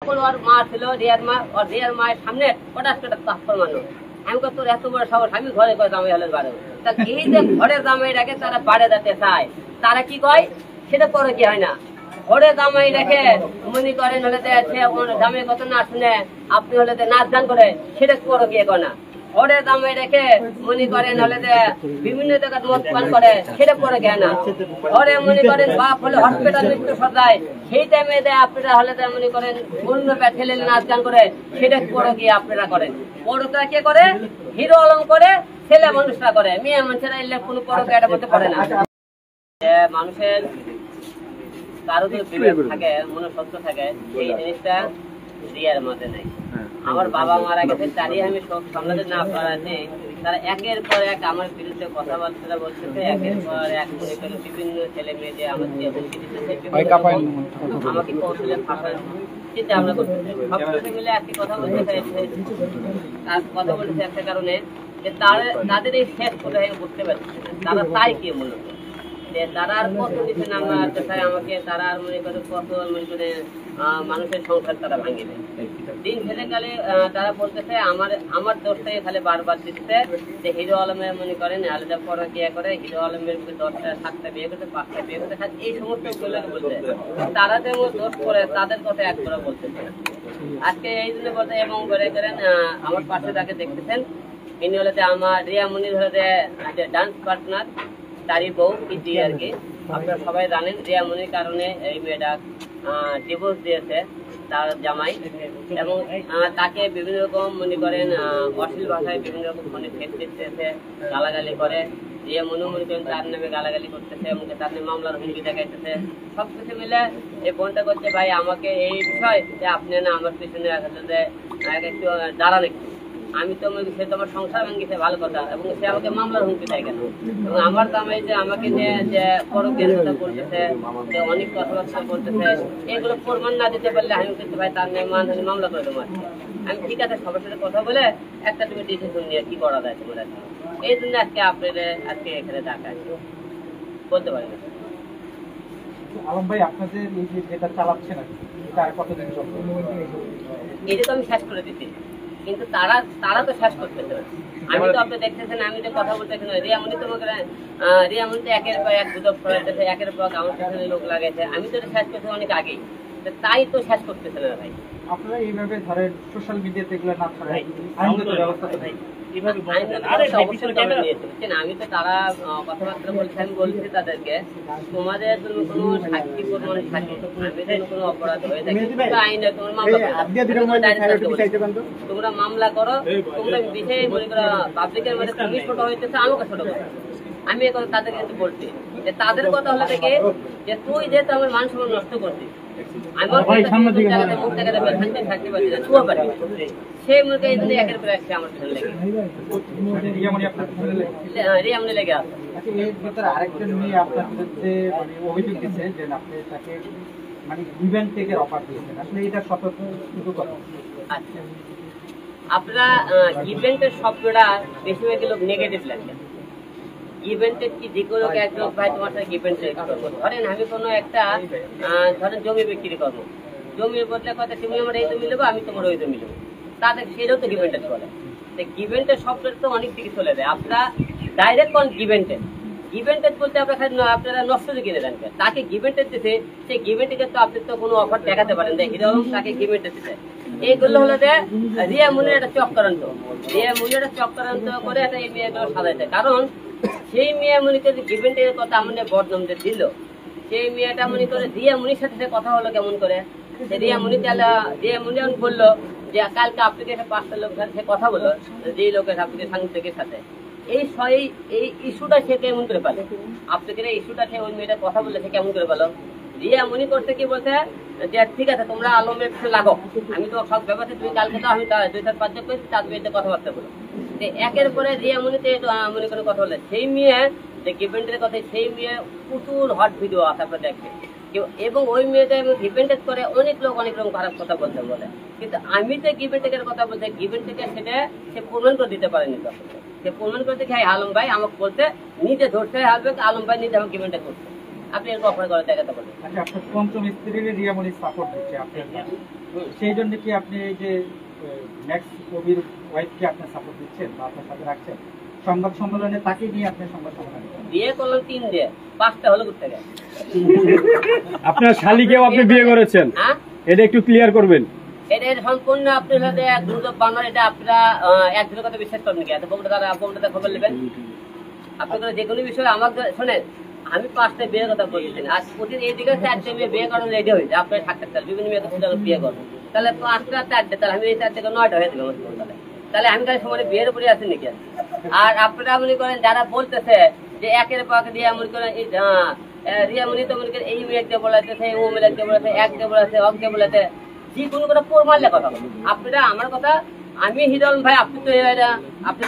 থাপ্পড় ওর মা ছিল রিয়ার মা, ওর রিয়ার মায়ের সামনে হঠাৎ করে থাপ্পড় মারলো। আমি তোর এত বড় সাহস, আমি ঘরে করে জামাই হলে বাড়ে। তাহলে এই যে ঘরের জামাই রেখে তারা বাড়ে যেতে চায়, তারা কি কয় সেটা পরে কি হয় না। ঘরে জামাই রেখে মনে করেন হলে জামাই কথা না শুনে আপনি হলে নাচ গান করে, সেটা পরে কি কয় না। ঘরে জামাই রেখে মনে করেন হলে বিভিন্ন জায়গায় মদ পান করে, সেটা পরে গে না। ঘরে মনে করেন বাপ হলে হসপিটাল মৃত্যু সজায়, সেই টাইমে আপনারা হলে মনে করেন অন্য ঠেলে নাচ গান করে, সেটা পরে গিয়ে আপনারা করেন। বড়টা কে করে? হিরো আলম করে, ছেলে মানুষরা করে, মেয়ে মানুষেরা এলে কোনো পরকে এটা বলতে পারে না। মানুষের কারো যদি বিবেক থাকে, মনুষ্যত্ব থাকে, সেই জিনিসটা রিয়ার মধ্যে নেই। আমার বাবা মারা গেছে, তারই আমি সব সামলাতে না পারাতে তারা একের পর এক আমার বিরুদ্ধে কথাবার্তা বলতেছে, একের পর এক মনে করে বিভিন্ন ছেলে মেয়ে যে আমার দিয়ে হুমকি দিতেছে, আমাকে কৌশলে ফাঁসার চিন্তা ভাবনা করতেছে। সবকিছু মিলে একটি কথা বলতে চাইছে, কথা বলতেছে একটা কারণে যে তাদের এই শেষ কোথায় বুঝতে পারছে না, তারা তাই কি মূলত যে তারা আর কত দিচ্ছে নাম রাখতে চায় আমাকে, তারা আর মনে করে কত মনে করে মানুষের সংসার তারা ভাঙে দেয়। দিন ছেলে গেলে তারা বলতেছে আমার দোষটাই খালি বারবার দিচ্ছে যে হিরো আলমের মনে করেন আলাদা পড়া বিয়ে করে, হিরো আলমের 10টা 7টা বিয়ে করতে, 5টা বিয়ে করতে, এই সমস্ত বলতে তারা যে দোষ করে তাদের কথা এক করে বলতেছে। আজকে এই জন্য বলতে এবং করে করেন আমার পাশে তাকে দেখতেছেন, ইনি হলে আমার রিয়া মুনির হলে ডান্স পার্টনার, তারই বউ ইতি আর কি। আপনারা সবাই জানেন রিয়া মুনির কারণে এই মেয়েটা ডিভোর্স দিয়েছে তার জামাই, এবং তাকে বিভিন্ন রকম মনে করেন অশ্লীল ভাষায় বিভিন্ন রকম ফোনে ফেস দিতেছে, গালাগালি করে। রিয়া মুনি মনে করেন তার নামে গালাগালি করতেছে এবং তার নামে মামলার হুমকি দেখাইতেছে। সবকিছু মিলে এই বোনটা করছে ভাই আমাকে এই বিষয় যে আপনি না আমার পিছনে একটু দাঁড়ান একটু, আমি তো সে তোমার সংসার ভাঙিয়েছে ভালো কথা, এবং সে আমাকে মামলার হুমকি দেয় কেন, এবং আমার জামাই যে আমাকে নিয়ে যে পরকীয়ার কথা বলতেছে, যে অনেক কথাবার্তা বলতেছে, এগুলো প্রমাণ না দিতে পারলে আমি কিন্তু ভাই তার নিয়ে মানহানি মামলা করে দেবো। আমি ঠিক আছে সবার সাথে কথা বলে একটা তুমি ডিসিশন নিয়ে কি করা যায় তোমার। এই জন্য আজকে আপনাদের আজকে এখানে ডাকা আছে, বলতে পারি না। আলম ভাই আপনাদের এই যে যেটা চালাচ্ছেন এটা কতদিন চলবে? এটা তো আমি শেষ করে দিচ্ছি, কিন্তু তারা তো শেষ করতেছে না। আমি তো আপনি দেখতেছেন, আমি তো কথা বলতেছি না। রিয়ামনি তোমাকে রিয়ামনি তো একের পর এক গুজব ছড়াইতেছে, একের পর আমার পিছনে লোক লাগাইছে, আমি তো শেষ করছি অনেক আগেই, তাই তো শেষ করতেছে না ভাই। আপনারা এইভাবে ধরেন সোশ্যাল মিডিয়াতে এগুলো না ছড়াই আইনগত ব্যবস্থা ভাই আমি তো তারা কথাবার্তা বলছি, আমি বলছি তাদেরকে তোমাদের জন্য কোনো সাক্ষী প্রমাণ থাকে, আমি কোনো অপরাধ হয়ে থাকে আইনে তোমার তোমরা মামলা করো, তোমরা বিষয়ে মনে করো পাবলিকের মধ্যে তুমি ছোট হইতেছে, আমাকে ছোট করো। আমি এখন তাদের কিন্তু বলছি যে তাদের কথা হলো থেকে যে তুই যেহেতু আমার মান সম্মান নষ্ট করছিস, সেই মুখে এই জন্য একের পর একটা আমার পিছনে লেগে আছে। আরেকটা নিয়ে আপনাদের যে অভিযোগ দিচ্ছে যে আপনি তাকে মানে ইভেন্ট থেকে অফার দিয়েছেন, আসলে এটা সতর্ক কথা। আচ্ছা, আপনারা ইভেন্টের শব্দটা বেশিরভাগ লোক নেগেটিভ লাগে। ইভেন্টের কি যে কোনো এক লোক ভাই তোমার সাথে ইভেন্ট করবো, ধরেন আমি কোনো একটা ধরেন জমি বিক্রি করবো, জমির বদলে কথা তুমি আমার এই জমি নেবো, আমি তোমার ওই জমি নেবো, তাদের সেটাও তো গিভেন্টেড বলে। গিভেন্টের শব্দটা তো অনেক দিকে চলে যায়। আপনারা ডাইরেক্ট কোন গিভেন্টেড বলতে আপনারা নষ্ট কিনে দেন, তাকে গিভেন্টেড দিতে সেই গিভেন্টে তো আপনি তো কোনো অফার দেখাতে পারেন যে হিরো আলম তাকে গিভেন্টেড দিতে। এইগুলো হলো যে রিয়া মুনির একটা চক্রান্ত, রিয়া মুনির একটা চক্রান্ত করে একটা এই মেয়েগুলো সাজাইতে। কারণ সেই মেয়ে মনে করে গিভেন্টের কথা আমাদের বদনাম যে দিল, সেই মেয়েটা মনে করে রিয়া মুনির সাথে কথা হলো কেমন করে, রিয়া মুনি বললো যে কালকে আপনাকে 5টা লোক সে কথা বললো, যে লোকের আপনাকে সাংবাদিকের সাথে এই ইস্যুটা সে কেমন করে পেলো, আপনাকে ইস্যুটা সে ওই মেয়েটা কথা বললে সে কেমন করে পেলো। রিয়া মুনি করতে কি বলছে যে ঠিক আছে তোমরা আলমের পিছনে লাগো, আমি তো সব ব্যাপারে তুমি কালকে তো আমি 2-4-5 জন করেছি তার বিরুদ্ধে কথাবার্তা বলো। একের পরে রিয়া মুনিতে মনে করে কথা বলে, সেই মেয়ে যে গিভেন্টের কথা, সেই মেয়ে প্রচুর হট ভিডিও আছে আপনারা দেখবেন, এবং ওই মেয়েটা গিভেন্টেড করে অনেক লোক অনেক রকম খারাপ কথা বলতে বলে। কিন্তু আমি যে গিভেন্টের কথা বলছি, গিভেন্টেকে সেটা সে প্রমাণ করে দিতে পারেনি। তখন সে প্রমাণ করতে কি আলম ভাই আমাকে বলতে নিজে ধরতে হবে, আলম ভাই নিজে আমাকে গিভেন্টে করতে, আপনি এরকম অফার করে দেখাতে পারেন। আচ্ছা, আপনার পঞ্চম স্ত্রীর রিয়া মুনি সাপোর্ট দিচ্ছে আপনার, সেই জন্য কি আপনি এই যে ম্যাক্স কবির ওয়াইফকে আপনি সাপোর্ট দিচ্ছেন বা আপনার সাথে রাখছেন? সংবাদ সম্মেলনে তাকে নিয়ে আপনি সংবাদ সম্মেলন বিয়ে করলাম 3 দিয়ে 5টা হলো করতে গেছে। আপনার শালীকেও আপনি বিয়ে করেছেন, হ্যাঁ, এটা একটু ক্লিয়ার করবেন। এটা সম্পূর্ণ আপনার সাথে গুরুত্ব বানানো, এটা আপনারা একজনের কথা বিশ্বাস করেন কি? এত বন্ধুটা খবর নেবেন আপনাদের যে কোনো বিষয়ে আমাকে শোনেন। আমি 5টা বিয়ের কথা বলছি, আর প্রতিদিন এইদিকে 4টে মেয়ে বিয়ে করানো রেডি হয়েছে আপনার সাক্ষাৎকার বিভিন্ন মেয়েকে বিয়ে করবো, তাহলে 5টা 4টে, তাহলে আমি এই 4 থেকে 9টা হয়ে যাবে তাহলে আমি তাহলে সময় বিয়ের উপরে আছি নাকি? আর আপনারা মনে করেন যারা বলতেছে যে একের পর রিয়া মনে করেন রিয়া মনে তো মনে করেন এই মেয়েকে বলেছে, সেই ও মেয়েকে বলেছে, এককে বলেছে, অকে বলেছে, যে কোনো কথা প্রমাণলে কথা বলুন আপনারা। আমার কথা আমি হিরল ভাই, আপনি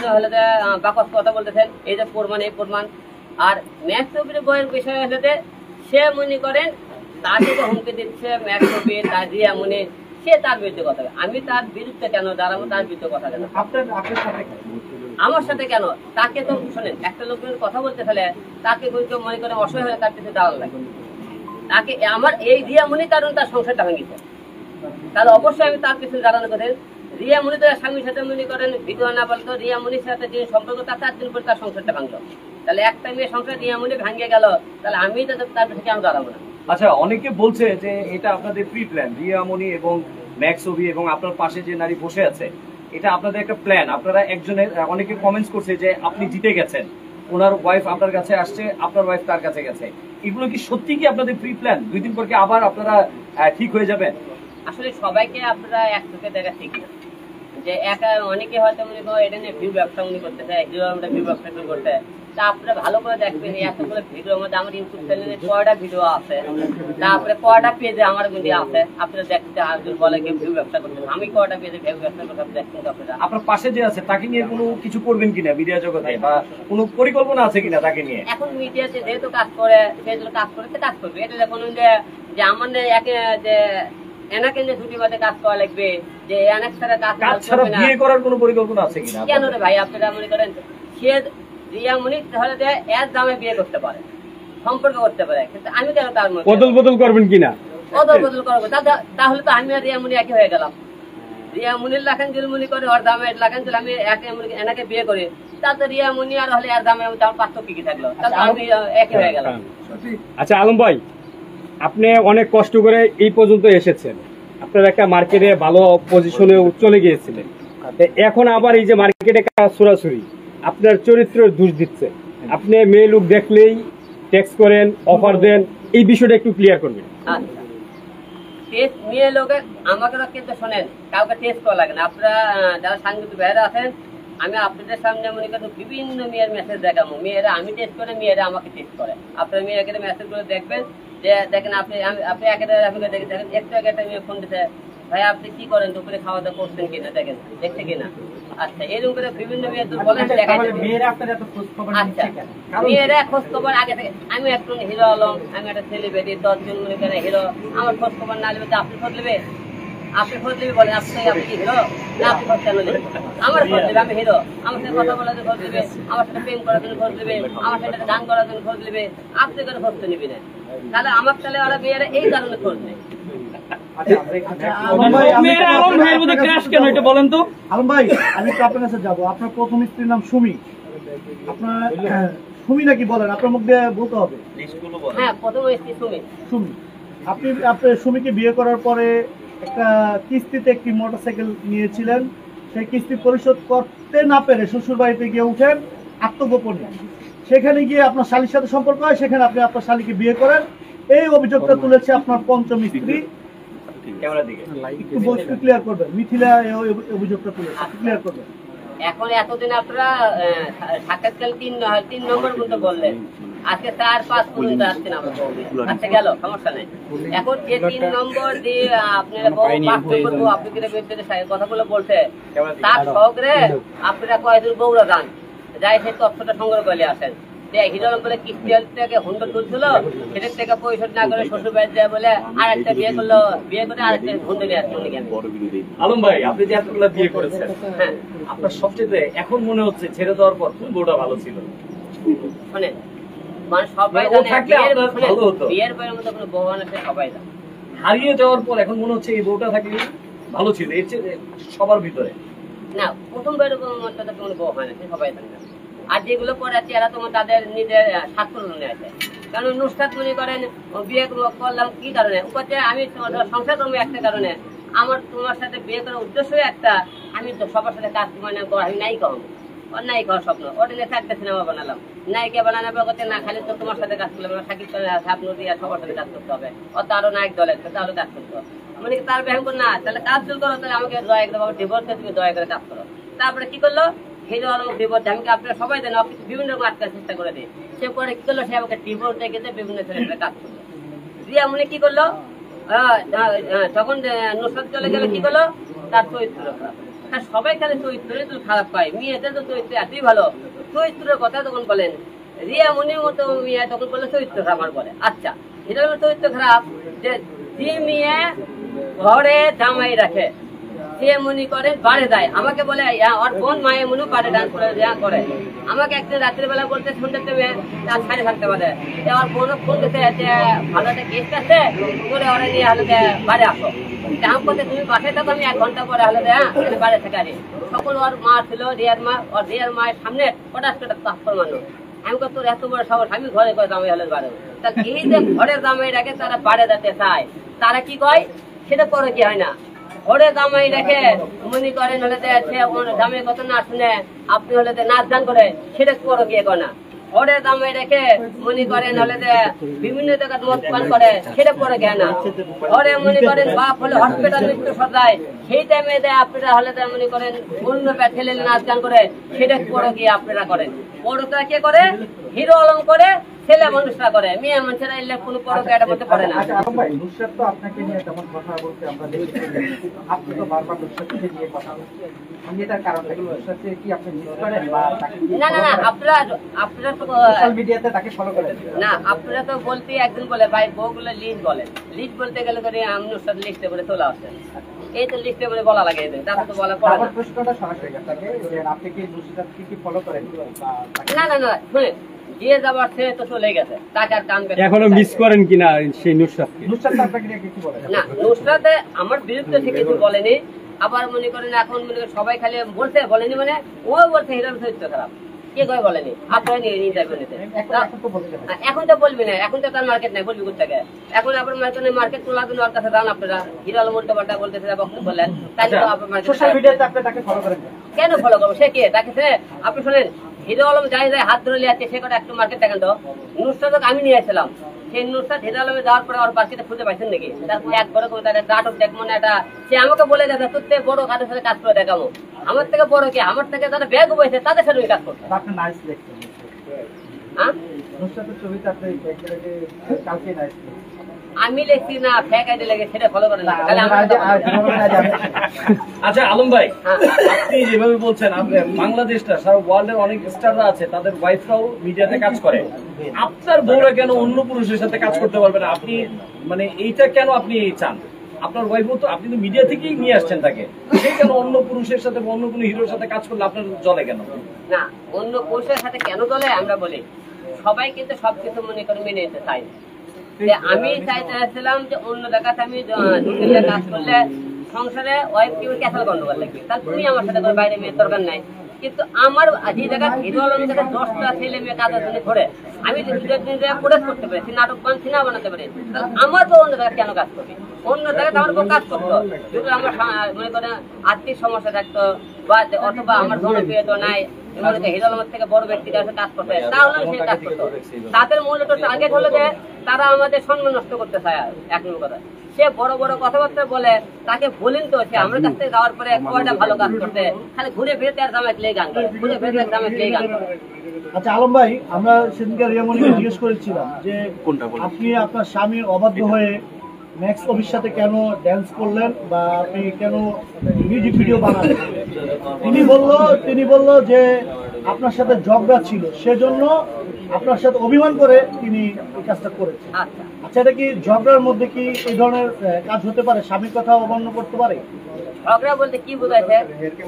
তো হলে বাকস কথা বলতেছেন, এই যে প্রমাণ, এই প্রমাণ। আর ম্যাক্সবির বইয়ের বিষয় হলে সে মনে করেন তাকে তো হুমকি দিচ্ছে ম্যাক্সবি, তার রিয়া মনে, সে তার বিরুদ্ধে কথা বলে। আমি তার বিরুদ্ধে কেন দাঁড়াবো? তার বিরুদ্ধে কথা কেন আমার সাথে কেন? তাকে তো শোনেন, একটা লোকের কথা বলতে ফেলে তাকে কেউ মনে করে অসহায় হলে তার পিছনে দাঁড়ানো লাগে। তাকে আমার এই রিয়া মনি কারণ তার সংসারটা ভেঙেছে, তাহলে অবশ্যই আমি তার পিছনে দাঁড়ানো কথা। রিয়া মনি তো স্বামীর সাথে মনে করেন ভিডিও না বলতো, রিয়া মনির সাথে যে সম্পর্ক তার 4 দিন পরে তার সংসারটা ভাঙলো, তাহলে একটা মেয়ে সংসার রিয়া মনি ভাঙিয়ে গেল, তাহলে আমি তো তার পিছনে কেন দাঁড়াবো না? আচ্ছা, অনেকে বলছে যে এটা আপনাদের প্রি প্ল্যান, রিয়ামণি এবং ম্যাক্সবি এবং আপনার পাশে যে নারী বসে আছে, এটা আপনাদের একটা প্ল্যান। আপনারা একজনের, অনেকে কমেন্টস করছে যে আপনি জিতে গেছেন, ওনার ওয়াইফ আপনার কাছে আসছে, আপনার ওয়াইফ তার কাছে গেছে। এগুলো কি সত্যি কি আপনাদের প্রি প্ল্যান? 2 দিন পর কি আবার আপনারা ঠিক হয়ে যাবেন? আসলে সবাইকে আপনারা এক চোখে দেখা ঠিক না, যে একা অনেকে হয়তো মনে করো এটা নিয়ে ভিউ ব্যবসা মনে করতেছে, হিরো আমরা ভিউ ব্যবসা শুরু করতে। তা আপনারা ভালো করে দেখবেন এতগুলো ভিডিওর মধ্যে আমার ইউটিউব চ্যানেলে কয়টা ভিডিও আছে, তারপরে কয়টা পেজে আমার ভিডিও আছে, আপনারা দেখতে আরেকজন বলে কি ভিউ ব্যবসা করতে, আমি কয়টা পেজে ভিউ ব্যবসা করতে দেখছেন আপনারা। আপনার পাশে যে আছে তাকে নিয়ে কোনো কিছু করবেন কিনা মিডিয়া জগতে, বা কোনো পরিকল্পনা আছে কিনা তাকে নিয়ে? এখন মিডিয়াতে যেহেতু কাজ করে, সেগুলো কাজ করে কাজ করবে, এটা যখন যে আমাদের একে যে এনাকে নিয়ে ছুটি বাদে কাজ করা লাগবে, যে এনাক ছাড়া কাজ ছাড়া বিয়ে করার কোনো পরিকল্পনা আছে কিনা? কেন রে ভাই, আপনারা মনে করেন সে রিয়া মনি তাহলে যে এর দামে বিয়ে করতে পারে, সম্পর্ক করতে পারে, কিন্তু আমি কেন তার মধ্যে বদল করবেন কিনা? বদল করবো? তাহলে তো আমি আর রিয়া মনি একই হয়ে গেলাম। রিয়া মনির লাখান জুলমুনি করে ওর দামে লাখান জুল, আমি এনাকে বিয়ে করি, তাতে রিয়া মনি আর হলে এর দামে আমার পার্থক্য কি থাকলো? তাহলে আমি একই হয়ে গেলাম। আচ্ছা আলম ভাই, আপনি অনেক কষ্ট করে এই পর্যন্ত এসেছেন, আপনার একটা মার্কেটে ভালো পজিশনে চলে গিয়েছিলেন, এখন আবার এই যে মার্কেটে কাজ ছড়াছড়ি, আপনার চরিত্রের দোষ দিচ্ছে, আপনি মেয়ে লোক দেখলেই টেক্সট করেন, অফার দেন, এই বিষয়টা একটু ক্লিয়ার করবেন। আচ্ছা, টেস্ট মেয়ে লোকের আমাকে কিন্তু শোনেন, কাউকে টেস্ট করা লাগে না। আপনারা যারা সাংবাদিক ভাইরা আছেন, আমি আপনাদের সামনে মনে করেন বিভিন্ন মেয়ের মেসেজ দেখাবো, মেয়েরা আমি টেস্ট করে, মেয়েরা আমাকে টেস্ট করে। আপনারা মেয়েকে মেসেজ করে দেখবেন যে দেখেন আপনি দেখেন একটু আগে একটা মেয়ে ফোন দিতে, ভাই আপনি কি করেন, দুপুরে খাওয়া দাওয়া করছেন কিনা, দেখেন দেখছে কিনা। আচ্ছা, এরকম করে বিভিন্ন মেয়ে বলেন দেখাই, আচ্ছা মেয়েরা খোঁজ খবর আগে থেকে, আমি একটু হিরো আলম, আমি একটা সেলিব্রিটি, 10 জন মনে করেন হিরো, আমার খোঁজ খবর না নেবে, আপনি খোঁজ নেবে? আপনি খোঁজ নেবে বলেন, আপনি কি হিরো না? আপনি খোঁজ কেন নেবেন? আমার খোঁজ নেবে, আমি হিরো, আমার সাথে কথা বলার জন্য খোঁজ নেবে, আমার সাথে প্রেম করার জন্য খোঁজ নেবে, আমার সাথে গান করার জন্য খোঁজ নেবে, আপনি করে খোঁজ তো নিবি না। তাহলে আমার তাহলে ওরা মেয়েরা এই কারণে খোঁজ নেই। আলম ভাই, আমি একটু আপনার কাছে যাবো। আপনার প্রথম স্ত্রীর নাম সুমি, আপনার সুমি নাকি বলেন? আপনার মুখ দিয়ে বলতে হবে। হ্যাঁ, প্রথম স্ত্রী সুমি। সুমি, আপনার সুমিকে বিয়ে করার পরে একটা কিস্তিতে একটি মোটরসাইকেল নিয়েছিলেন, সেই কিস্তি পরিশোধ করতে না পেরে শ্বশুর বাড়িতে গিয়ে উঠেন আত্মগোপনে, সেখানে গিয়ে আপনার শালীর সাথে সম্পর্ক হয়, সেখানে আপনি আপনার শালীকে বিয়ে করেন। এই অভিযোগটা তুলেছে আপনার পঞ্চম স্ত্রী। ক্লিয়ার করবেন, মিথিলা এই অভিযোগটা তুলেছে, ক্লিয়ার করবেন। এখন এতদিন আপনারা সাক্ষাৎকাল 3 নম্বর পর্যন্ত বললেন, আজকে 4-5 পর্যন্ত আসছেন আমার বউকে, আচ্ছা গেল, সমস্যা নেই। এখন যে 3 নম্বর দিয়ে আপনারা বউ আপনাদের বিরুদ্ধে কথাগুলো বলছে, তার সহকারে আপনারা কয়েকদিন বউরা যান, যাই সেই তথ্যটা সংগ্রহ করে আসেন। হিরো বলে কিস্তি থেকে হুন্ডা তুলছিল, সেটার থেকে পরিশোধ না করে শ্বশুর বাড়ি যায় বলে আরেকটা বিয়ে করলো, বিয়ে করে আরেকটা হুন্ডা নিয়ে আসলো। আলম ভাই, আপনি যে এতগুলো বিয়ে করেছেন, হ্যাঁ, আপনার সবচেয়ে এখন মনে হচ্ছে ছেড়ে দেওয়ার পর কোন বউটা ভালো ছিল? শোনেন, মানে সবাই জানে বিয়ের বইয়ের মধ্যে কোনো বউ আছে, সবাই জানে। হারিয়ে যাওয়ার পর এখন মনে হচ্ছে এই বউটা থাকলে ভালো ছিল এর চেয়ে সবার ভিতরে। না, প্রথমবার এরকম একটা তো কোনো বউ হয় না, সে সবাই জানে না। আর যেগুলো পরে আছে এরা তোমার তাদের নিজের স্বার্থ মনে আছে। কারণ নুসরাত মনে করেন বিয়ে করলাম কি কারণে, উপরে আমি সংসার করবো একটা কারণে, আমার তোমার সাথে বিয়ে করার উদ্দেশ্য একটা, আমি তো সবার সাথে কাজ মানে আমি নাই কম ওর নাই খাওয়ার স্বপ্ন, ওটা নিয়ে একটা সিনেমা বানালাম, নায়িকা বানানোর করতে না খালি তো তোমার সাথে কাজ করলাম, সাকিব স্বপ্ন দিয়ে সবার সাথে কাজ করতে হবে, অত আরো নায়ক দলের সাথে আরো কাজ করতে হবে। মানে কি তার ব্যায়াম না, তাহলে কাজ শুরু করো, তাহলে আমাকে দয়া করে ডিভোর্স তুমি দয়া করে কাজ করো। তারপরে কি করলো, হিরো আলম ডিভোর্স, আমি আপনারা সবাই দেন বিভিন্ন রকম আটকার চেষ্টা করে দিই। সে পরে কি করলো, সে আমাকে ডিভোর্স দিয়ে গেছে, বিভিন্ন ছেলেমেয়েরা কাজ করলো। রিয়া মনে কি করলো, তখন নুসরাত চলে গেলে কি করলো, তার চরিত্র খারাপ। হ্যাঁ, সবাই খালি চরিত্র খারাপ পায়, মেয়েদের তো চরিত্র এতই ভালো। চরিত্রের কথা তখন বলেন, রিয়া মনির মতো মেয়ে তখন বললো চরিত্র খারাপ আমার বলে। আচ্ছা, হিরো চরিত্র খারাপ, যে মেয়ে ঘরে জামাই রাখে সে মনে করে বাড়ে দেয়, আমাকে বলে ওর বোন মায়ের মনে বাড়ে ডান্স করে। আমাকে একদিন রাত্রে বেলা বলতে শুনতে দেবে, তার 7:30 বাজে ওর বোন ফোন দিতে ভালো একটা গেস্ট আছে করে ওরা নিয়ে হলে বাড়ি আসো। আমি বলতে তুমি বাসায় থাকো, আমি 1 ঘন্টা পরে হলে বাড়ি থেকে আনি। সকল ওর মা ছিল, রিয়ার মা, ওর রিয়ার মায়ের সামনে হঠাৎ করে তাপ্পর মানো। আমি তোর এত বড় সাহস, আমি ঘরে করে জামাই হলে বাড়ে। তা এই যে ঘরের জামাই রাখে তারা বাড়ে যেতে চায়, তারা কি কয় সেটা পরে কি হয় না। ঘরে জামাই রেখে মনে করেন হলে জামাই কত না শুনে আপনি হলে নাচ গান করে, সেটা পরে গিয়ে কয় না। ঘরে জামাই রেখে মনে করেন হলে বিভিন্ন জায়গায় মদ পান করে, সেটা পরে গিয়ে না। ঘরে মনে করেন বাপ হলে হসপিটাল মৃত্যু সদায়, সেই টাইমে আপনারা হলে মনে করেন অন্য ছেলে নাচ গান করে, সেটা পরে গিয়ে আপনারা করেন। বড়টা কে করে, হিরো আলম করে, ছেলে মানুষরা করে, মেয়ে মানুষেরা এলে কোনো পরকে এটা করতে পারে না। নুসরাত তো আপনাকে নিয়ে তেমন কথা বলতে আমরা দেখেছি, আপনি তো বারবার নুসরাতকে নিয়ে কথা বলছেন, এটার কারণটা কি? নুসরাতকে কি আপনি মিস করেন বা না না না, আপনারা তো সোশ্যাল মিডিয়াতে তাকে ফলো করেন না, আপনারা তো বলতে একদিন বলে ভাই বউগুলো লিস্ট বলেন, লিস্ট বলতে গেলে করে আমি নুসরাত লিস্টে বলে চলে আসে, এই তো লিস্টে বলে বলা লাগে, তারপর তো বলা পড়ে না। প্রশ্নটা সরাসরি আপনাকে, যে আপনি কি নুসরাতকে কি ফলো করেন? না না না, শুনেন, দিয়ে যাবার সে তো চলে গেছে, তাকে আর টানবে এখনো মিস করেন কিনা সেই নুসরাতকে? নুসরাত আপনাকে নিয়ে কিছু বলেন না, নুসরাতে আমার বিরুদ্ধে সে কিছু বলেনি। আবার মনে করেন এখন মনে করেন সবাই খালি বলছে, বলেনি মানে ও বলছে হিরোর চরিত্র খারাপ, কে কয় বলেনি, আপনারা নিয়ে ইন্টারভিউ নিতে। এখন তো বলবি না, এখন তো তার মার্কেট নাই, বলবি কোথেকে? এখন আপনার মার্কেট তোলার জন্য ওর কাছে দান, আপনারা হিরো আলম উল্টো পাল্টা বলতেছে, বক্তব্য বললেন, তাই তো আপনার সোশ্যাল মিডিয়াতে আপনি তাকে ফলো করেন কেন ফলো করবো? সে কে? তাকে আপনি শোনেন, হিরো আলম যাই যায় হাত ধরে লিয়াচ্ছে, সে কটা একটু মার্কেট দেখেন তো। নুসরাত আমি নিয়ে আসছিলাম, সেই নুসরাত হিরো আলমে যাওয়ার পরে ওর বাচ্চাটা খুঁজে পাইছেন নাকি? তারপরে এক বড় করে তাদের নাটক দেখ, মানে একটা সে আমাকে বলে গেছে তোর থেকে বড় কাদের সাথে কাজ করে দেখাবো, আমার থেকে বড় কে, আমার থেকে যারা ব্যাগ বইছে তাদের সাথে কাজ করছে। আপনি নাইস দেখছেন হ্যাঁ, নুসরাতের ছবিতে আপনি কালকে নাইস আমি লিখছি না, ফেক আইডি লেগে সেটা ফলো করে না। আচ্ছা আলম ভাই, হ্যাঁ। আপনি যেভাবে বলছেন বাংলাদেশটা সারা ওয়ার্ল্ডের অনেক স্টাররা আছে, তাদের ওয়াইফরাও মিডিয়াতে কাজ করে, আপনার বউরা কেন অন্য পুরুষের সাথে কাজ করতে পারবে না? আপনি মানে এইটা কেন আপনি চান? আপনার ওয়াইফও তো, আপনি তো মিডিয়া থেকেই নিয়ে আসছেন তাকে, সে কেন অন্য পুরুষের সাথে অন্য কোনো হিরোর সাথে কাজ করলে আপনার জলে কেন? না, অন্য পুরুষের সাথে কেন চলে আমরা বলি, সবাই কিন্তু সবকিছু মনে করে মেনে নিতে চাই। যে আমি চাইতেছিলাম যে অন্য জায়গাতে আমি দুদিনের কাজ করলে সংসারে ওয়াইফ কি ক্যাসাল গন্ডগোল লাগবে, তাহলে তুমি আমার সাথে করে বাইরে মেয়ের দরকার নাই। কিন্তু আমার যে জায়গায় হিরো আলমের সাথে 10টা ছেলে মেয়ে কাজের জন্য ধরে আমি যদি প্রোডাক্ট করতে পারি, নাটক সিনেমা বানাতে পারি, তাহলে আমার তো অন্য জায়গায় কেন কাজ করবি? অন্য জায়গাতে আমার কাজ করতো, যদি আমার মনে করেন আর্থিক সমস্যা থাকতো বা অথবা আমার জনপ্রিয়তা নাই, হিরো আলমের থেকে বড় ব্যক্তির কাছে কাজ করতে, তাহলে সে কাজ করতো। তাদের মূলত টার্গেট হলো যে তারা আমাদের সম্মান নষ্ট করতে চায়। এক নম্বর কথা, সে বড় বড় কথাবার্তা বলে, তাকে বলেন তো সে আমার কাছ থেকে যাওয়ার পরে কয়টা ভালো কাজ করতে, খালি ঘুরে ফিরে তার দামে লেগে গান করে, ঘুরে ফিরে তার দামে লেগে গান করে। আচ্ছা আলম ভাই, আমরা সেদিনকে রিয়ামণিকে জিজ্ঞেস করেছিলাম যে আপনি আপনার স্বামীর অবাধ্য হয়ে ম্যাক্স অফিস সাথে কেন ড্যান্স করলেন বা আপনি কেন মিউজিক ভিডিও বানালেন? তিনি বলল যে আপনার সাথে ঝগড়া ছিল, সেজন্য আপনার সাথে অভিমান করে তিনি এই কাজটা করেছেন। আচ্ছা, এটা কি ঝগড়ার মধ্যে কি এই ধরনের কাজ হতে পারে? স্বামীর কথা অমান্য করতে পারে? ঝগড়া বলতে কি বোঝাইছে,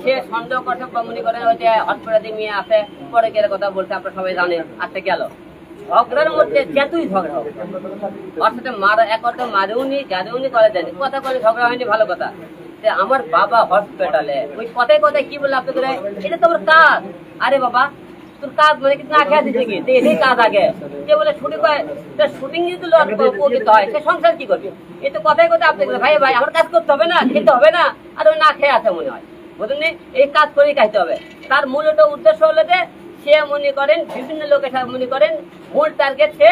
সে সন্দেহ করছে, মনে করেন ওই যে অপরাধী মেয়ে আছে, পরে গেলে কথা বলছে, আপনারা সবাই জানেন, আজকে গেল ঝগড়ার মধ্যে যতই ঝগড়া হোক, ওর সাথে মারা এক অর্থ মারেওনি গাড়িওনি করে দেয়নি, কথা করে ঝগড়া হয়নি, ভালো কথা। আমার বাবা হসপিটালে ওই কথায় কথায় কি বললো আপনাদের, এটা তোমার কাজ। আরে বাবা তোর কাজ মানে কি না খেয়ে দিচ্ছে কি, এটাই কাজ আগে। যে বলে শুটিং করে, শুটিং যদি লোক উপকৃত হয় সে সংসার কি করবে? এই তো কথায় কথায় আপনি ভাই ভাই আমার কাজ করতে হবে না, খেতে হবে না, আর ওই না খেয়ে আছে মনে হয়, বুঝলেন? এই কাজ করেই খাইতে হবে। তার মূলত উদ্দেশ্য হলো যে সে মনে করেন বিভিন্ন লোকের সাথে মনে করেন মূল টার্গেট সে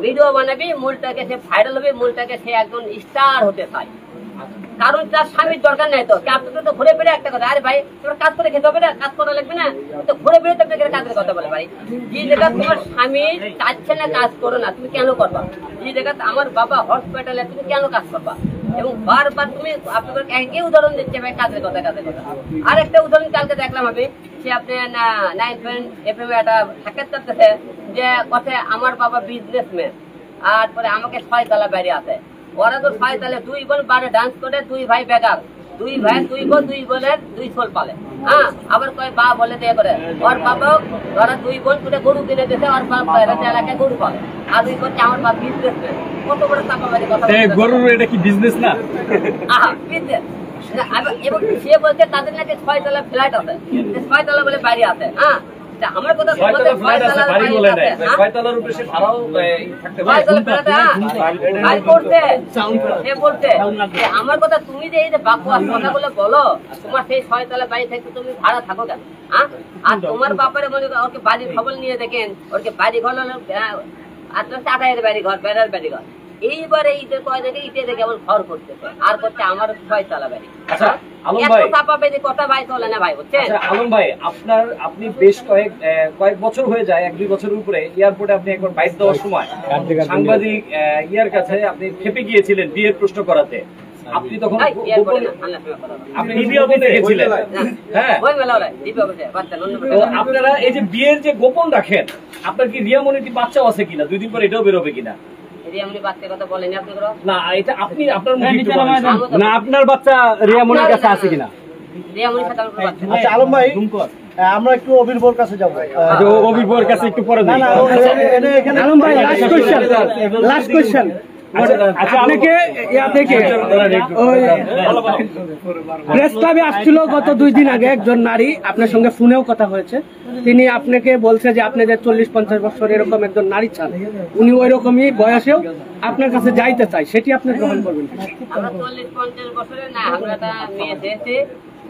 ভিডিও বানাবি, মূলটাকে সে ভাইরাল হবে, মূলটাকে সে একজন স্টার হতে চায়। কারণ তার স্বামীর দরকার নাই তো, আপনাকে তো ঘুরে ফিরে একটা কথা, আরে ভাই তোমার কাজ করে খেতে হবে না, কাজ করা লাগবে না, তো ঘুরে ফিরে তো আপনাকে কাজের কথা বলে ভাই। যে জায়গা তোমার স্বামী চাচ্ছে না কাজ করো না, তুমি কেন করবা? যে জায়গা আমার বাবা হসপিটালে, তুমি কেন কাজ করবা? এবং বারবার তুমি আপনাদের একই উদাহরণ দিচ্ছে ভাই, কাজের কথা কাজের কথা। আর একটা উদাহরণ কালকে দেখলাম আমি, সে আপনি 9FM একটা সাক্ষাৎকার করতেছে যে কথায় আমার বাবা বিজনেসম্যান, আর পরে আমাকে 6 তলা বাড়ি আছে, ওরা তো 6 তলা 2 বোন বারে ডান্স করে, 2 ভাই বেকার, 2 ভাই 2 বোন 2 বোনের 2 ছোল পালে। হ্যাঁ, আবার কয় বা বলে দিয়ে করে ওর বাবা, ওরা 2 বোন করে গরু কিনে দিতে, ওর বাবা এলাকায় গরু পালে, আর 2 করছে আমার বাবা বিজনেসম্যান। কত বড় চাপাবাজি কথা, গরুর এটা কি বিজনেস না? বিজনেস। এবং সে বলছে তাদের নাকি 6 তলা ফ্ল্যাট আছে, 6 তলা বলে বাড়ি আছে। হ্যাঁ, আমার কথা ছয় তলা ফ্ল্যাট আছে, বাড়ি বলে নাই, 6 তলার উপরে সে ভাড়াও থাকতে পারে। আমার কথা, তুমি যে এই যে বাকওয়াস কথাগুলো বলো, তোমার সেই 6 তলা বাড়ি থেকে তুমি ভাড়া থাকো কেন? আর তোমার বাপারে মনে করো ওকে বাড়ির খবর নিয়ে দেখেন, ওকে বাড়ি ঘর হলো 28 বাড়ি ঘর, বেড়ার বাড়ি ঘর। এইবারে ঈদের কয় দেখে ঈদে দেখে এমন ঘর করতেছে, আর করছে আমার 6 তলা বাড়ি। আচ্ছা আলম ভাই, কথা ভাই চলে না ভাই, বুঝছেন? আচ্ছা আলম ভাই, আপনি বেশ কয়েক বছর হয়ে যায়, 1-2 বছরের উপরে, এয়ারপোর্টে আপনি একবার বাইক দেওয়ার সময় সাংবাদিক ইয়ার কাছে আপনি খেপে গিয়েছিলেন বিয়ের প্রশ্ন করাতে। আপনি তখন আপনি গোপন রেখেছিলেন। হ্যাঁ, তো আপনারা এই যে বিয়ের যে গোপন রাখেন, আপনার কি রিয়ামনিটি বাচ্চাও আছে কিনা, 2 দিন পরে এটাও বেরোবে কিনা? না, এটা আপনি আপনার না, আপনার বাচ্চা রিয়ামনির কাছে আছে কিনা? আচ্ছা আলম ভাই, আমরা একটু অভির কাছে যাবো। অভির কাছে একটু পরে না না, এখানে আলম ভাই লাস্ট কোশ্চেন। আচ্ছা, আপনাকে ইয়া থেকে প্রেস ক্লাবে আসছিল গত 2 দিন আগে একজন নারী, আপনার সঙ্গে ফোনেও কথা হয়েছে। তিনি আপনাকে বলছে যে আপনি যে 40-50 বছর এরকম একজন নারী চান, উনি ওই রকমই বয়সেও আপনার কাছে যাইতে চাই, সেটি আপনি গ্রহণ করবেন? আমরা 40-50 বছরের না, আমরা একটা মেয়ে চেয়েছি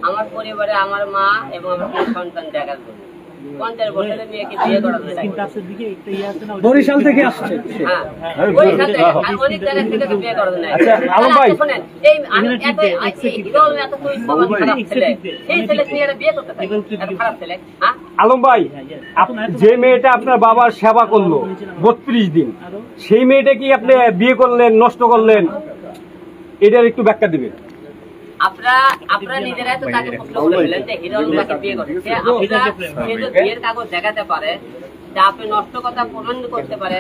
আমার পরিবারে, আমার মা এবং আমার সন্তান দেখার জন্য। 50 বছরের মেয়েকে বিয়ে করা যায়, বরিশাল থেকে আসছে। হ্যাঁ, বরিশাল থেকে, অনেক জায়গা থেকে বিয়ে করা যায়। আচ্ছা আলম ভাই, শুনেন, এই আমি এত হিরোল এত খারাপ ছেলে, সেই ছেলে নিয়ে বিয়ে করতে চাই, এত খারাপ ছেলে? হ্যাঁ আলম ভাই, যে মেয়েটা আপনার বাবার সেবা করলো 32 দিন, সেই মেয়েটা কি আপনি বিয়ে করলেন, নষ্ট করলেন? এটার একটু ব্যাখ্যা দিবেন। আপনারা নিজেরাই তো তাকে প্রশ্ন করলেন যে হিরোল তাকে বিয়ে করছে, সে যদি বিয়ের কাগজ দেখাতে পারে, যে আপনি নষ্ট কথা প্রমাণ করতে পারে,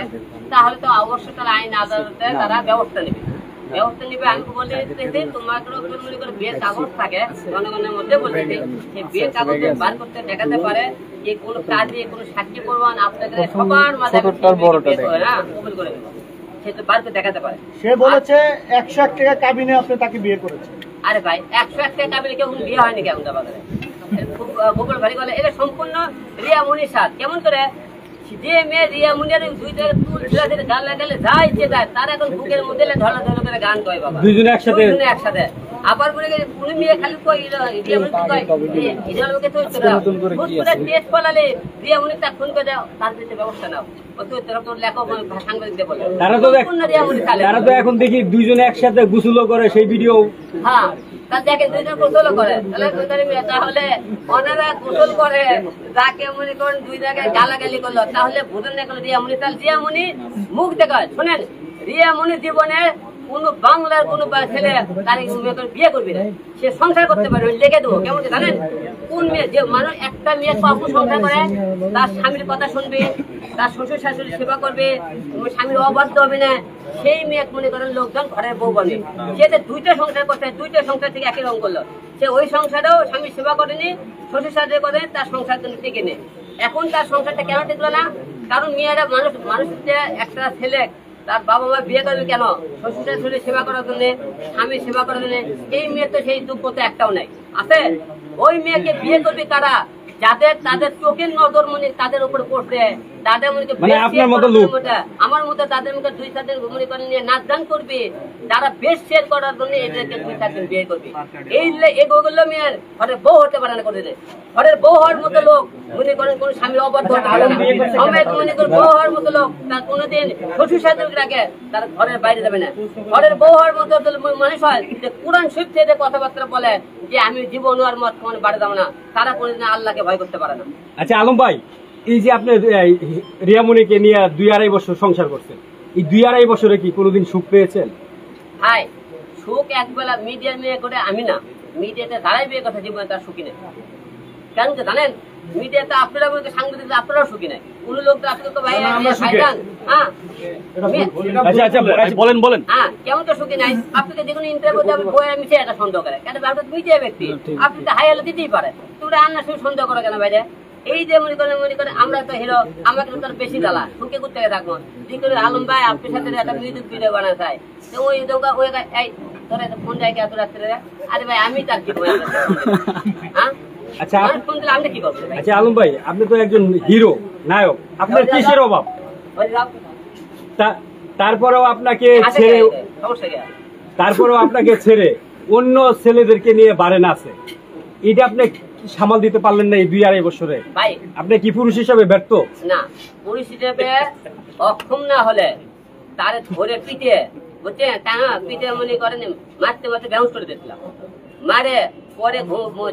তাহলে তো অবশ্যই তারা আইন আদালতে তারা ব্যবস্থা নেবে। আমি বলে দিতেছি, তোমার মনে করে বিয়ের কাগজ থাকে জনগণের মধ্যে, বলতেছি যে বিয়ের কাগজ বার করতে দেখাতে পারে, যে কোনো কাজে কোনো সাক্ষী প্রমাণ আপনাদের সবার মাঝে কবুল করে দেবো, সে তো বার করে দেখাতে পারে। সে বলেছে 101 টাকা কাবিনে আপনি তাকে বিয়ে করেছেন। আরে ভাই, 101 টাকা কাবিনে কেউ বিয়ে হয়নি কেমন বাজারে, গোবর ভারী বলে, এটা সম্পূর্ণ রিয়ামনির সাথ। কেমন করে যে মেয়ে রিয়ামনির 2 টাকা চুল ছেড়ে গান লাগালে যায় যে যায়, তার এখন বুকের মধ্যে ঢলা ঢলা করে গান কয় বাবা, দুইজনে একসাথে। আবার মনে করি কোন মেয়ে খালি কই রিয়ামনি কয় হিরোলকে তো টেস্ট পালালে রিয়ামনি তা ফোন করে দাও, তার বিরুদ্ধে ব্যবস্থা নাও। তারা তো এখন দেখি 2জনে একসাথে গোসল করে, সেই ভিডিও। হ্যাঁ, দেখেন 2জন গোসল করে, তাহলে ওনারা গোসল করে, যাকে মনে করেন 2 জায়গায় গালাগালি করলো, তাহলে বুঝেন না এখন রিয়ামনি, তাহলে রিয়ামনি মুখ দেখা। শোনেন, রিয়ামনি জীবনে কোন বাংলার কোন ছেলে তার বিয়ে করবি না, সে সংসার করতে পারবে, লেগে দেবো। কেমন জানেন, কোন মেয়ে যে মানুষ একটা মেয়ে কখন সংসার করে, তার স্বামীর কথা শুনবে, তার শ্বশুর শাশুড়ি সেবা করবে, স্বামীর অবাধ্য হবে না, সেই মেয়ে মনে করেন লোকজন ঘরের বউ বলে। সে 2টা সংসার করতে, 2টা সংসার থেকে একই রকম করলো, সে ওই সংসারেও স্বামীর সেবা করেনি, শ্বশুর শাশুড়ি করেনি, তার সংসার কিন্তু টিকে নেই। এখন তার সংসারটা কেন টিকলো না? কারণ মেয়েরা মানুষের যে একটা ছেলে তার বাবা মা বিয়ে করবে কেন? শ্বশুর শাশুড়ি সেবা করার জন্য, স্বামী সেবা করার জন্য। এই মেয়ে তো সেই যোগ্যতা একটাও নাই। আছে ওই মেয়েকে বিয়ে করবে কারা? তাদের চোখের নজর তাদের উপর পড়ছে, তাদের আপনার মতো লোক, আমার মতো তাদের মুখে 2-4 দিন মনে করেন নিয়ে নাচ গান করবে, যারা বেশ শেয়ার করার জন্য এদেরকে 2-4 দিন বিয়ে করবে। এগুলো মেয়ের ঘরের বউ হতে পারে না। করে ঘরের বউ হওয়ার মতো লোক মনে করেন কোন স্বামী অবদ্ধ হতে পারে না। মনে করেন বউ হওয়ার মতো লোক তার কোনোদিন শ্বশুর শাশুড়ি রাখে, তার ঘরের বাইরে যাবে না। ঘরের বউ হওয়ার মতো মানুষ হয় যে কোরআন শরীফ থেকে কথাবার্তা বলে যে আমি জীবন আর মত কোনো বাড়ি যাবো না, তারা কোনোদিন আল্লাহকে ভয় করতে পারে না। আচ্ছা আলম ভাই, এই যে আপনি রিয়ামণিকে নিয়ে 2-2.5 বছর সংসার করছেন, এই 2-2.5 বছরে কি কোনোদিন সুখ পেয়েছেন? হাই, সুখ একবেলা মিডিয়া মেয়ে করে আমি না, মিডিয়াতে দাঁড়াই বিয়ে কথা জীবনে তার সুখী নেই। কেন জানেন? মিডিয়াতে আপনারা বলতে সাংবাদিক আপনারাও সুখী নেই। কোন লোক তো আপনাকে তো ভাই ভাইজান, হ্যাঁ বলেন হ্যাঁ কেমন তো সুখী নাই? আপনাকে যে কোনো ইন্টারভিউ দেবে বইয়ের মিশে এটা সন্দেহ করে কেন? আপনি তো মিডিয়া ব্যক্তি, আপনি তো হাই হলে দিতেই পারে, তোমরা আন্নার সময় সন্দেহ করো কেন বাইরে? এই যে মনে করেন আমরা তো হিরো, আমাকে তো বেশি জ্বালা সুখে করতে থাকবো। যে করে আলম ভাই আপনার সাথে একটা মিউজিক ভিডিও বানা চাই, তো ওই দোকা ওই এই তোরা ফোন যায় এত রাত্রে, আরে ভাই আমি তার কি হ্যাঁ আচ্ছা ফোন দিলে আমি কি করবো? আচ্ছা আলম ভাই, আপনি তো একজন হিরো নায়ক, আপনার কিসের অভাব? তারপরেও আপনাকে ছেড়ে অন্য ছেলেদেরকে নিয়ে বাড়ে না আছে, এটা আপনি সামাল দিতে পারলেন না এই 2-2.5 বছরে? ভাই আপনি কি পুরুষ হিসাবে ব্যর্থ? না, পুরুষ হিসেবে অক্ষম না হলে তারে ধরে পিটে বুঝছেন, পিটে মনে করেন মারতে ব্যবস্থা করে দিয়েছিলাম। মারে পরে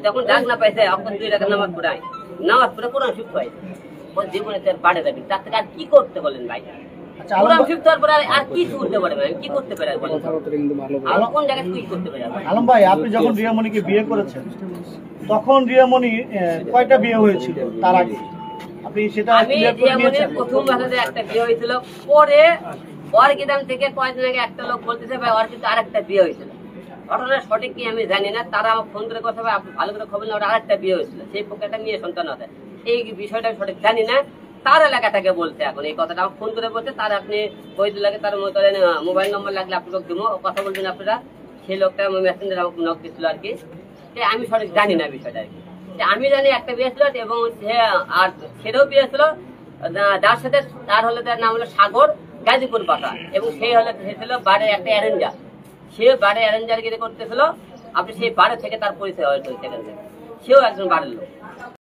যখন ডাক না পাইছে অক্ষর 2 টাকা নামাজ পড়ে কোরআন শিফট হয় ওর জীবনে তার বাড়ে যাবে। তার থেকে আর কি করতে বলেন ভাই? কোরআন শিফট হওয়ার পরে আর কি করতে পারে? আমি কি করতে পারি বলেন? কোন জায়গায় কি করতে পারি? আলম ভাই, আপনি যখন রিয়ামণিকে বিয়ে করেছেন তখন রিয়ামণি কয়টা বিয়ে হয়েছিল তার আগে? আপনি সেটা আমি রিয়ামণির প্রথম বাসাতে একটা বিয়ে হয়েছিল, পরে ওর গ্রাম থেকে কয়েকদিন আগে একটা লোক বলতেছে ভাই ওর কিন্তু আরেকটা বিয়ে হয়েছিল। ঘটনা সঠিক কি আমি জানি না, তারা আমার ফোন করে কথা আপনি ভালো করে খবর না, ওর আরেকটা বিয়ে হয়েছিল, সেই পক্ষে একটা মেয়ে সন্তান আছে। এই বিষয়টা আমি সঠিক জানি না, তার এলাকা থেকে বলছে এখন এই কথাটা আমার ফোন করে বলছে। তার আপনি ওই লাগে তার মোবাইল নম্বর লাগলে আপনি লোক দিব, কথা বলবেন আপনারা। সেই লোকটা আমার মেসেঞ্জার আমাকে নক দিচ্ছিল আর কি, আমি সঠিক জানি না বিষয়টা আর কি। আমি জানি একটা বিয়ে ছিল এবং আর সেটাও বিয়ে ছিল যার সাথে, তার হলো তার নাম হলো সাগর, গাজীপুর বাসা, এবং সেই হলে ছিল বাড়ির একটা অ্যারেঞ্জার। সে বাড়ির অ্যারেঞ্জার গিয়ে করতেছিল, আপনি সেই বাড়ি থেকে তার পরিচয় হয়েছে সেখান থেকে, সেও একজন বাড়ির লোক।